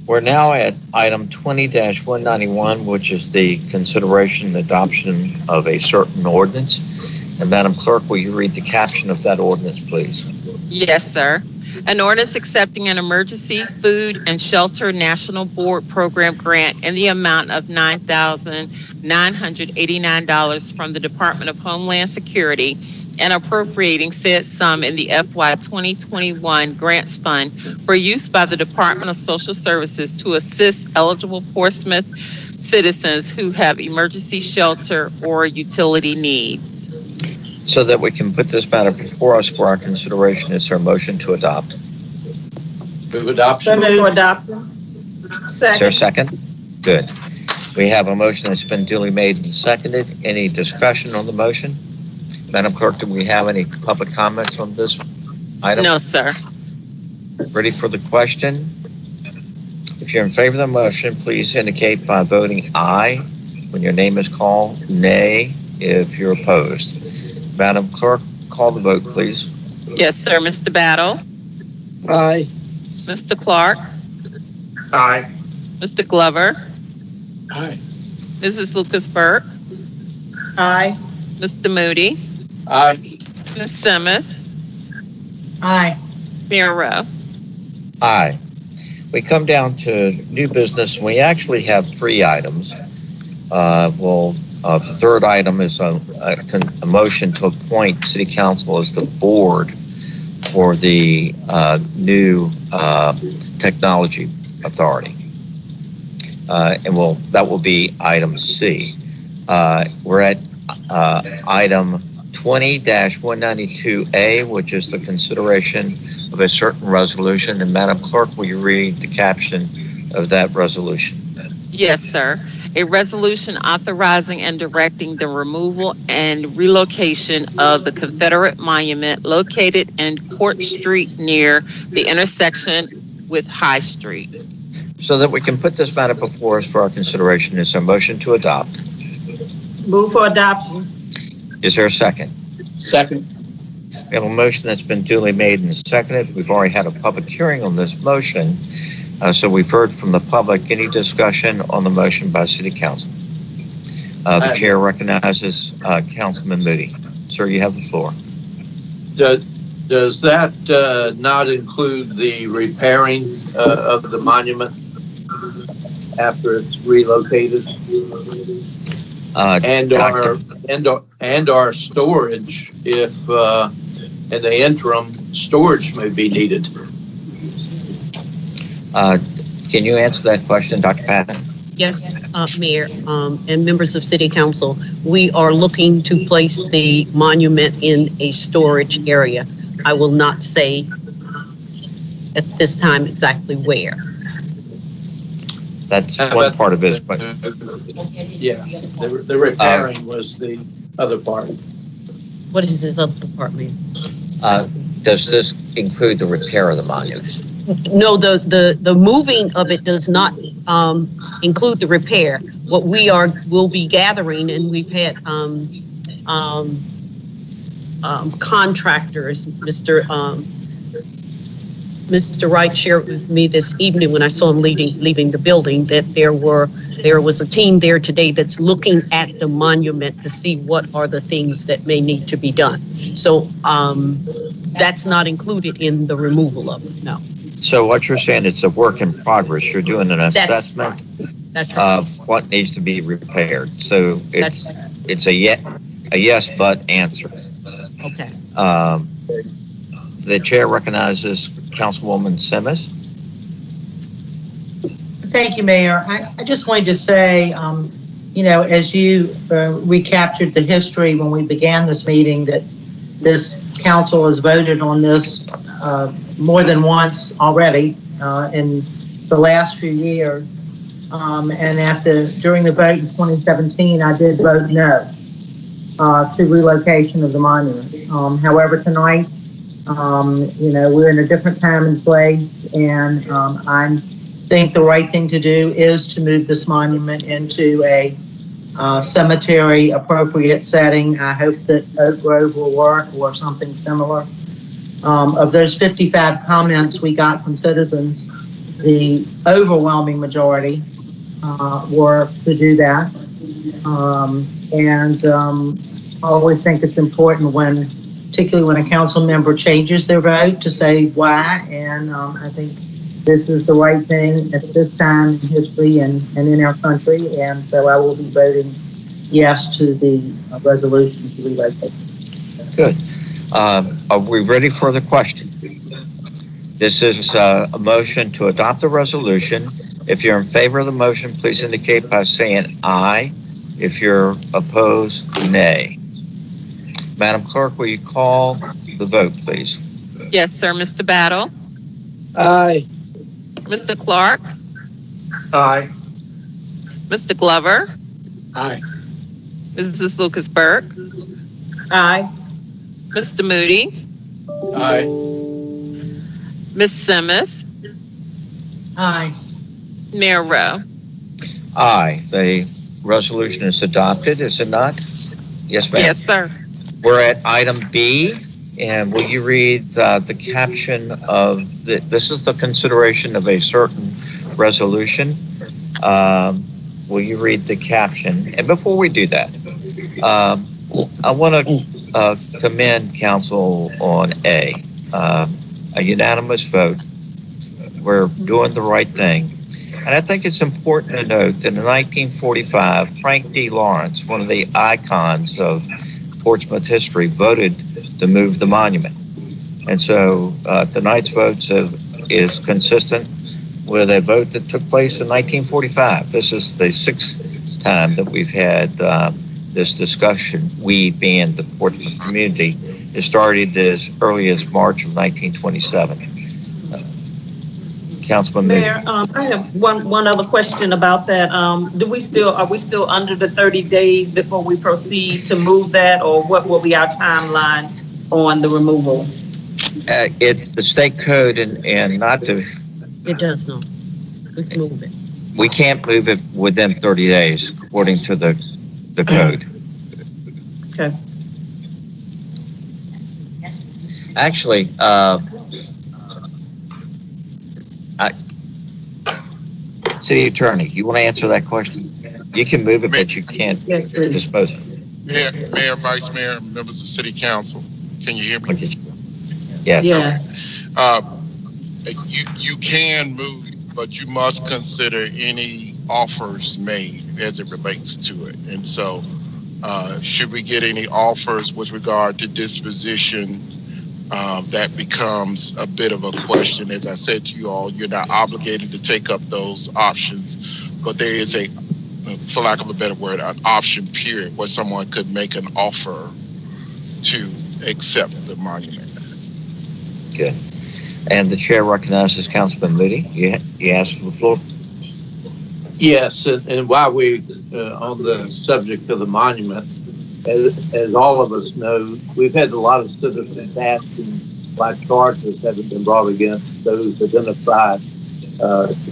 We're now at item 20-191, which is the consideration and adoption of a certain ordinance. And Madam Clerk, will you read the caption of that ordinance, please? Yes, sir. An ordinance accepting an emergency food and shelter national board program grant in the amount of $9,989 from the Department of Homeland Security and appropriating said sum in the FY 2021 grants fund for use by the Department of Social Services to assist eligible Portsmouth citizens who have emergency shelter or utility needs. So that we can put this matter before us for our consideration, is there a motion to adopt? Move adoption. Move adoption. Is there a second? Good. We have a motion that's been duly made and seconded. Any discussion on the motion? Madam Clerk, do we have any public comments on this item? No, sir. Ready for the question? If you're in favor of the motion, please indicate by voting aye when your name is called, nay if you're opposed. Madam Clerk, call the vote, please. Yes, sir. Mr. Battle? Aye. Mr. Clark? Aye. Mr. Glover? Aye. Mrs. Lucas Burke? Aye. Mr. Moody? Aye. Ms. Simmons? Aye. Mayor Rowe? Aye. We come down to new business, and we actually have three items. The third item is a motion to appoint City Council as the board for the new technology authority. That will be item C. We're at item 20-192A, which is the consideration of a certain resolution. And Madam Clerk, will you read the caption of that resolution? Yes, sir. A resolution authorizing and directing the removal and relocation of the Confederate Monument located in Court Street near the intersection with High Street. So that we can put this matter before us for our consideration, is there a motion to adopt? Move for adoption. Is there a second? Second. We have a motion that's been duly made and seconded. We've already had a public hearing on this motion. So we've heard from the public. Any discussion on the motion by City Council? The chair recognizes Councilman Moody. Sir, you have the floor. Does that not include the repairing of the monument after it's relocated? And our storage, if in the interim storage may be needed. Can you answer that question, Dr. Patton? Yes, Mayor and members of City Council. We are looking to place the monument in a storage area. I will not say at this time exactly where. That's one part of it. But yeah, the repairing was the other part. What is this other part, Mayor? Does this include the repair of the monument? No, the moving of it does not include the repair. What will be gathering, and we've had contractors, Mr. Wright shared with me this evening when I saw him leaving the building that there was a team there today that's looking at the monument to see what are the things that may need to be done. So that's not included in the removal of it, no. So what you're saying, it's a work in progress. You're doing an assessment That's right. of what needs to be repaired. So it's a yes but answer. Okay. The chair recognizes Councilwoman Simmons. Thank you, Mayor. I just wanted to say, as you recaptured the history when we began this meeting, that this council has voted on this more than once already in the last few years. And during the vote in 2017, I did vote no to relocation of the monument. However, tonight, we're in a different time and place, and I think the right thing to do is to move this monument into a cemetery appropriate setting. I hope that Oak Grove will work or something similar. Of those 55 comments we got from citizens, the overwhelming majority were to do that. I always think it's important particularly when a council member changes their vote, to say why. And I think this is the right thing at this time in history and in our country. And so I will be voting yes to the resolution to relocate. Good. Are we ready for the question? This is a motion to adopt the resolution. If you're in favor of the motion, please indicate by saying aye. If you're opposed, nay. Madam Clerk, will you call the vote, please? Yes, sir. Mr. Battle? Aye. Mr. Clark? Aye. Mr. Glover? Aye. Mrs. Lucas Burke? Aye. Mr. Moody? Aye. Ms. Simmons? Aye. Mayor Rowe? Aye. The resolution is adopted, is it not? Yes, ma'am. Yes, sir. We're at item B, and will you read the caption of this is the consideration of a certain resolution. Will you read the caption? And before we do that, I want to commend council on a unanimous vote. We're doing the right thing. And I think it's important to note that in 1945, Frank D. Lawrence, one of the icons of Portsmouth history, voted to move the monument. And so tonight's vote is consistent with a vote that took place in 1945. This is the sixth time that we've had this discussion, we being the Portsmouth community. It started as early as March of 1927. Councilman Mayor, I have one other question about that. Are we still under the 30 days before we proceed to move that, or what will be our timeline on the removal? The state code and not to. It does not. We can move it. We can't move it within 30 days, according to the code. Okay. Actually, City Attorney, you want to answer that question? You can move it, but you can't dispose of it. Mayor, Vice Mayor, members of City Council, can you hear me? Yes. Yes. You can move, but you must consider any offers made as it relates to it. And so, should we get any offers with regard to disposition, that becomes a bit of a question. As I said to you all, you're not obligated to take up those options, but there is a, for lack of a better word, an option period where someone could make an offer to accept the monument. Good. And the chair recognizes Councilman Moody. You asked for the floor. Yes, and while we on the subject of the monument, as all of us know, we've had a lot of citizens asking why charges haven't been brought against those identified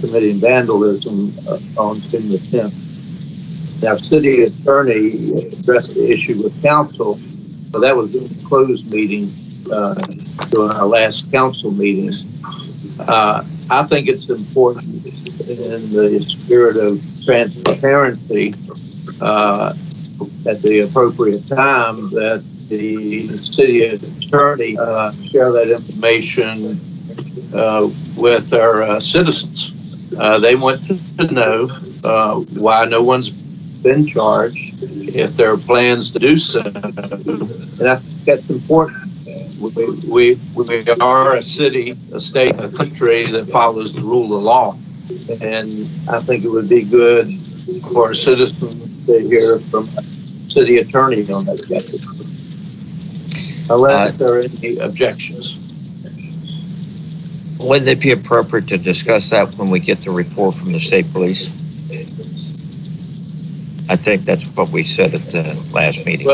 committing vandalism on June the 10th. Now, city attorney addressed the issue with council, but that was in a closed meeting during our last council meeting. I think it's important in the spirit of transparency at the appropriate time that the city attorney share that information with our citizens. They want to know why no one's been charged, if there are plans to do so. And I think that's important. We are a city, a state, a country that follows the rule of law. And I think it would be good for citizens to hear from a city attorney on that subject, unless there are any objections. Wouldn't it be appropriate to discuss that when we get the report from the state police? I think that's what we said at the last meeting.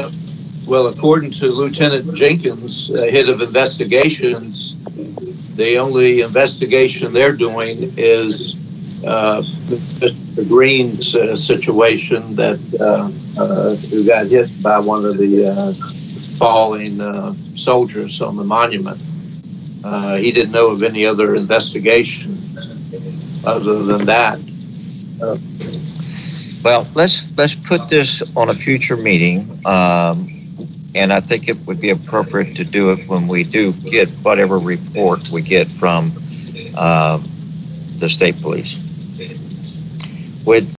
Well, according to Lieutenant Jenkins, head of investigations, the only investigation they're doing is Mr. Green's situation that who got hit by one of the falling soldiers on the monument. He didn't know of any other investigation. other than that. Well, let's put this on a future meeting, and I think it would be appropriate to do it when we do get whatever report we get from the state police. With